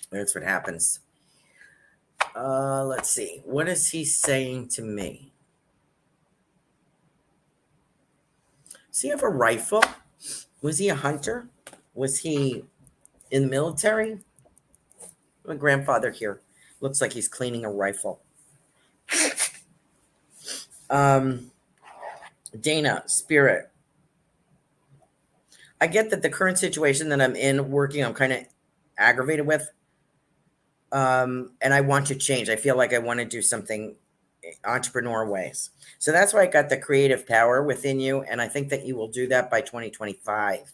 That's what happens. Let's see. What is he saying to me? Does he have a rifle? Was he a hunter? Was he in the military? My grandfather here looks like he's cleaning a rifle. Dana, spirit. I get that the current situation that I'm in working, I'm kind of aggravated with. And I want to change. I feel like I want to do something entrepreneur ways. So that's why I got the creative power within you. And I think that you will do that by 2025.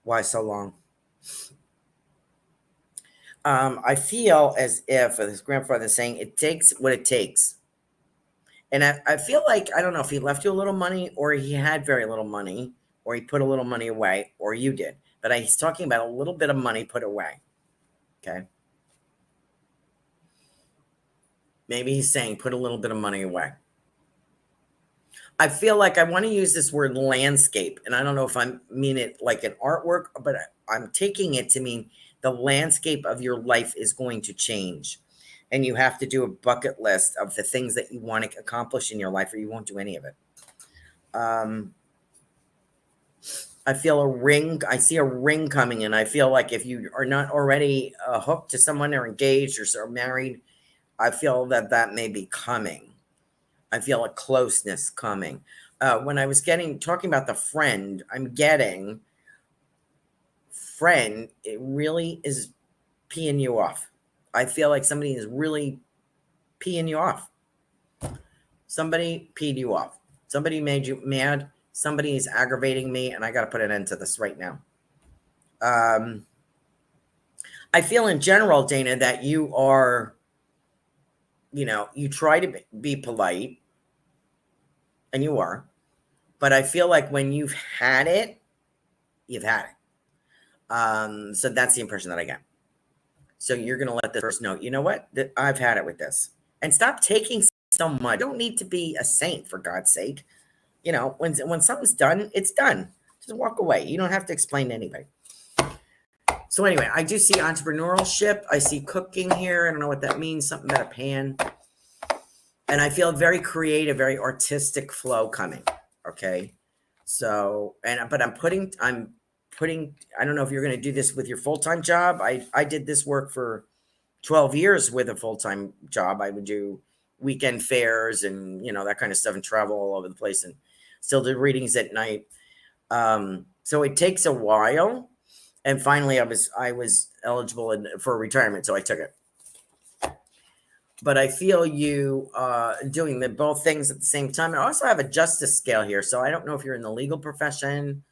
Why so long? I feel as if his grandfather is saying it takes what it takes. And I feel like, I don't know if he left you a little money or he had very little money or he put a little money away or you did. But he's talking about a little bit of money put away. Okay. Maybe he's saying put a little bit of money away. I feel like I want to use this word landscape. And I don't know if I mean it like an artwork, but I'm taking it to mean the landscape of your life is going to change. And you have to do a bucket list of the things that you want to accomplish in your life, or you won't do any of it. I feel a ring. I see a ring coming, and I feel like if you are not already hooked to someone or engaged or married, I feel that that may be coming. I feel a closeness coming. When I was talking about the friend, I'm getting friend, it really is peeing you off. I feel like somebody is really peeing you off. Somebody peed you off. Somebody made you mad. Somebody is aggravating me, and I got to put an end to this right now. I feel in general, Dana, that you are, you try to be polite, and you are, but I feel like when you've had it, you've had it. So that's the impression that I get. So you're going to let this person know, you know what? I've had it with this. And stop taking so much. You don't need to be a saint, for God's sake. When something's done, it's done. Just walk away. You don't have to explain to anybody. So anyway, I do see entrepreneurship. I see cooking here. I don't know what that means. Something about a pan. And I feel very creative, very artistic flow coming. Okay. So, but I'm putting, I don't know if you're going to do this with your full-time job. I did this work for 12 years with a full-time job. I would do weekend fairs and, that kind of stuff and travel all over the place and still did readings at night. So it takes a while. And finally I was eligible for retirement. So I took it. But I feel you doing both things at the same time. I also have a justice scale here. So I don't know if you're in the legal profession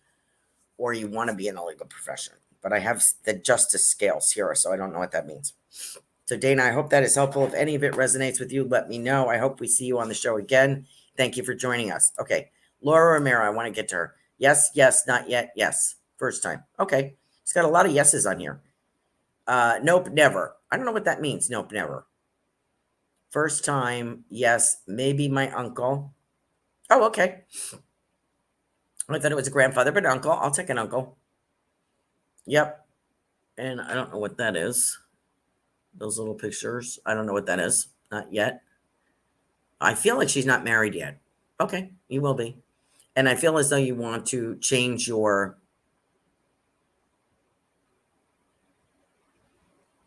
or you want to be in the legal profession. But I have the justice scales here. So I don't know what that means. So Dana, I hope that is helpful. If any of it resonates with you, let me know. I hope we see you on the show again. Thank you for joining us. Okay. Laura Romero, I want to get to her. Yes, yes, not yet. Yes. First time. Okay. She's got a lot of yeses on here. Nope, never. I don't know what that means. Nope, never. First time, yes, maybe my uncle. Oh, okay. I thought it was a grandfather, but uncle. I'll take an uncle. Yep. And I don't know what that is. Those little pictures. I don't know what that is. Not yet. I feel like she's not married yet. Okay, you will be. And I feel as though you want to change your...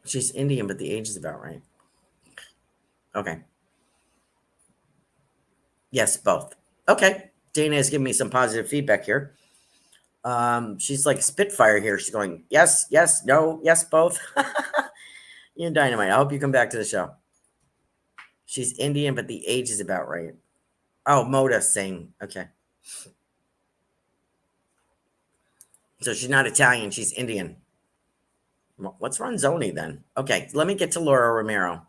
She's Indian, but the age is about right. Okay. Yes, both. Okay. Dana is giving me some positive feedback here. She's like Spitfire here. She's going, yes, yes, no, yes, both. You're dynamite. I hope you come back to the show. She's Indian, but the age is about right. Oh, Moda saying, okay. So she's not Italian. She's Indian. What's Ronzoni then? Okay, let me get to Laura Romero.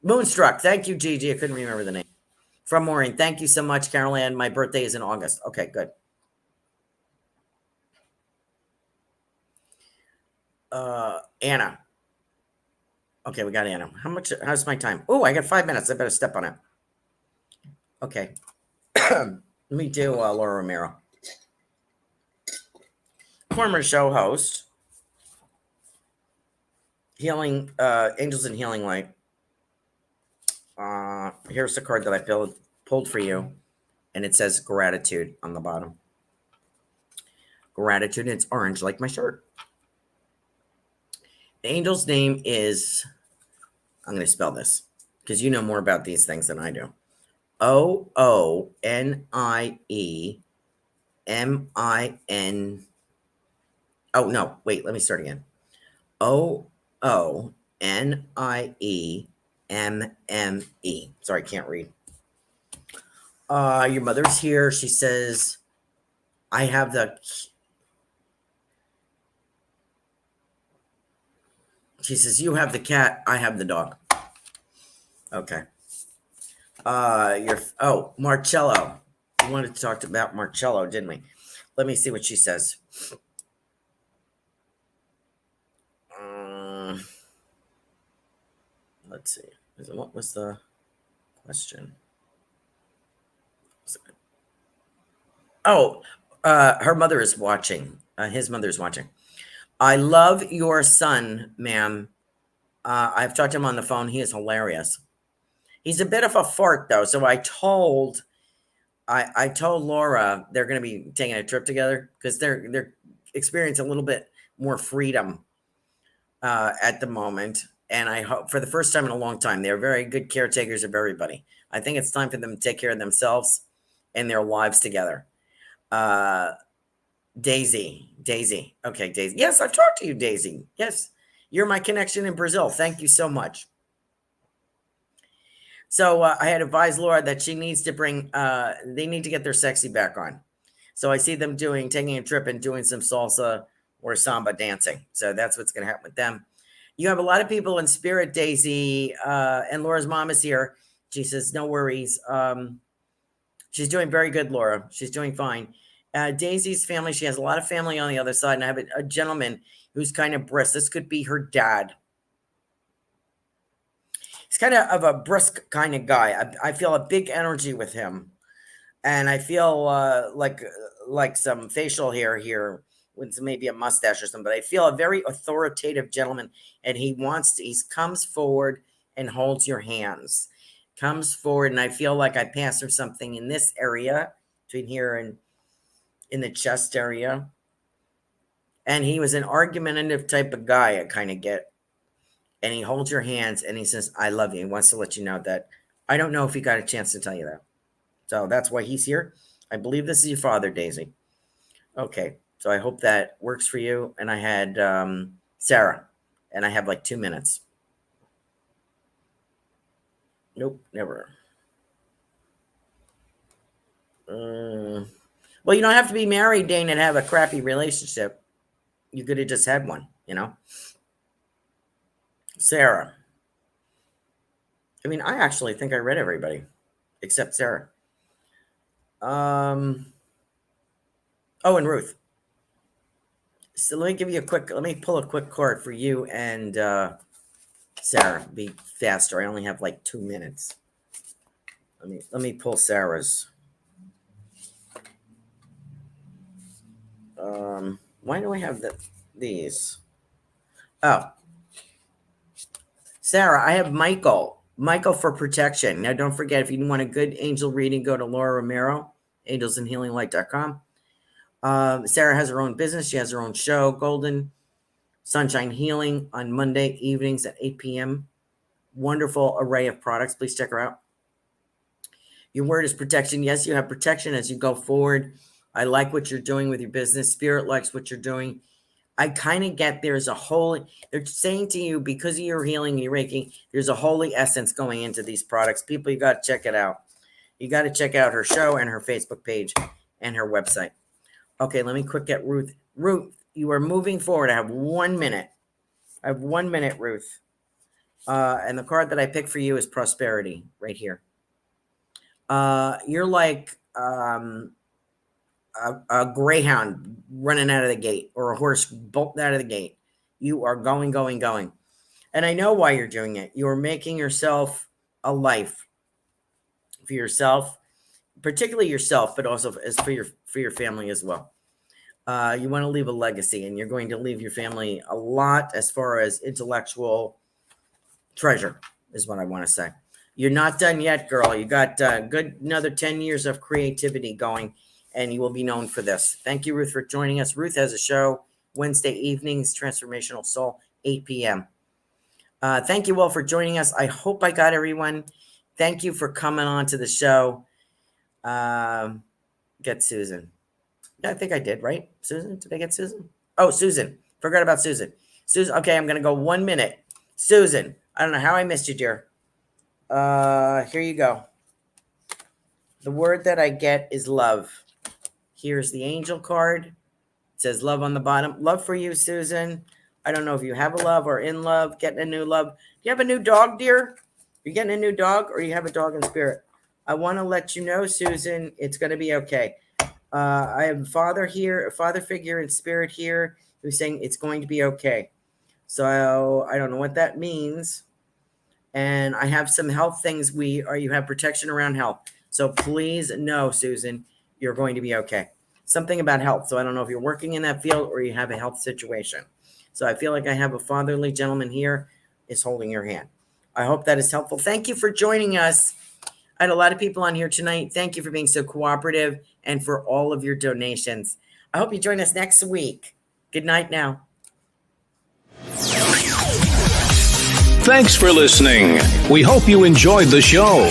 Moonstruck. Thank you, Gigi. I couldn't remember the name. From Maureen. Thank you so much, Carolan. My birthday is in August. Okay, good. Anna. Okay, we got Anna. How's my time? Oh, I got 5 minutes. I better step on it. Okay. Let me do Laura Romero. Former show host. Healing, Angels and Healing Light. Here's the card that I pulled for you. And it says gratitude on the bottom. Gratitude. It's orange like my shirt. The angel's name is... I'm going to spell this. because you know more about these things than I do. OONIEMIN. Oh, no, wait, let me start again. OONIEMME. Sorry, can't read. Your mother's here. She says, I have the. She says, you have the cat, I have the dog. Okay. Marcello. We wanted to talk about Marcello, didn't we? Let me see what she says. Let's see. What was the question? Oh, her mother is watching. His mother is watching. I love your son, ma'am. I've talked to him on the phone. He is hilarious. He's a bit of a fart, though. So I told Laura they're going to be taking a trip together because they're experiencing a little bit more freedom at the moment. And I hope for the first time in a long time, they're very good caretakers of everybody. I think it's time for them to take care of themselves and their lives together. Daisy. Okay, Daisy. Yes, I've talked to you, Daisy. Yes, you're my connection in Brazil. Thank you so much. So I had advised Laura that she needs to bring, they need to get their sexy back on. So I see them taking a trip and doing some salsa or samba dancing. So that's what's going to happen with them. You have a lot of people in spirit, Daisy, and Laura's mom is here. She says, no worries. She's doing very good, Laura. She's doing fine. Daisy's family, she has a lot of family on the other side. And I have a gentleman who's kind of brisk. This could be her dad. He's kind of a brisk kind of guy. I feel a big energy with him. And I feel like some facial hair here with maybe a mustache or something. But I feel a very authoritative gentleman. And he comes forward and holds your hands. Comes forward, and I feel like I passed through something in this area, between here and in the chest area. And he was an argumentative type of guy, I kind of get. And he holds your hands and he says, I love you. He wants to let you know that. I don't know if he got a chance to tell you that. So that's why he's here. I believe this is your father, Daisy. Okay. So I hope that works for you. And I had Sarah, and I have like 2 minutes. Nope, never. Well, you don't have to be married, Dane, and have a crappy relationship. You could have just had one, you know? Sarah. I mean, I actually think I read everybody except Sarah. Oh, and Ruth. So let me pull a quick card for you and Sarah. Be faster. I only have like 2 minutes. Let me pull Sarah's. Why do I have these? Oh, Sarah, I have Michael for protection. Now, don't forget, if you want a good angel reading, go to Laura Romero, angelsandhealinglight.com. Sarah has her own business. She has her own show, Golden Sunshine Healing, on Monday evenings at 8 p.m. Wonderful array of products. Please check her out. Your word is protection. Yes, you have protection as you go forward. I like what you're doing with your business. Spirit likes what you're doing. I kind of get they're saying to you, because of your healing, your Reiki, there's a holy essence going into these products. People, you got to check it out. You got to check out her show and her Facebook page and her website. Okay, let me quick get Ruth. Ruth, you are moving forward. I have 1 minute. Ruth. And the card that I picked for you is prosperity right here. You're like a greyhound running out of the gate, or a horse bolting out of the gate. You are going. And I know why you're doing it. You're making yourself a life for yourself, particularly yourself, but also as for your family as well. You want to leave a legacy, and you're going to leave your family a lot as far as intellectual treasure is what I want to say. You're not done yet, girl. You got good another 10 years of creativity going, and you will be known for this. Thank you, Ruth, for joining us. Ruth has a show Wednesday evenings, Transformational Soul, 8 p.m. Thank you all for joining us. I hope I got everyone. Thank you for coming on to the show. Get Susan. Yeah, I think I did, right? Susan, did I get Susan? Oh, Susan. Forgot about Susan. Susan, okay, I'm going to go 1 minute. Susan, I don't know how I missed you, dear. Here you go. The word that I get is love. Here's the angel card. It says love on the bottom. Love for you, Susan. I don't know if you have a love or in love, getting a new love. Do you have a new dog, dear? You're getting a new dog, or you have a dog in spirit? I want to let you know, Susan, it's going to be okay. I have a father here, a father figure in spirit here, who's saying it's going to be okay. So I don't know what that means. And I have some health things. You have protection around health. So please know, Susan, you're going to be okay. Something about health. So I don't know if you're working in that field or you have a health situation. So I feel like I have a fatherly gentleman here is holding your hand. I hope that is helpful. Thank you for joining us. I had a lot of people on here tonight. Thank you for being so cooperative and for all of your donations. I hope you join us next week. Good night now. Thanks for listening. We hope you enjoyed the show.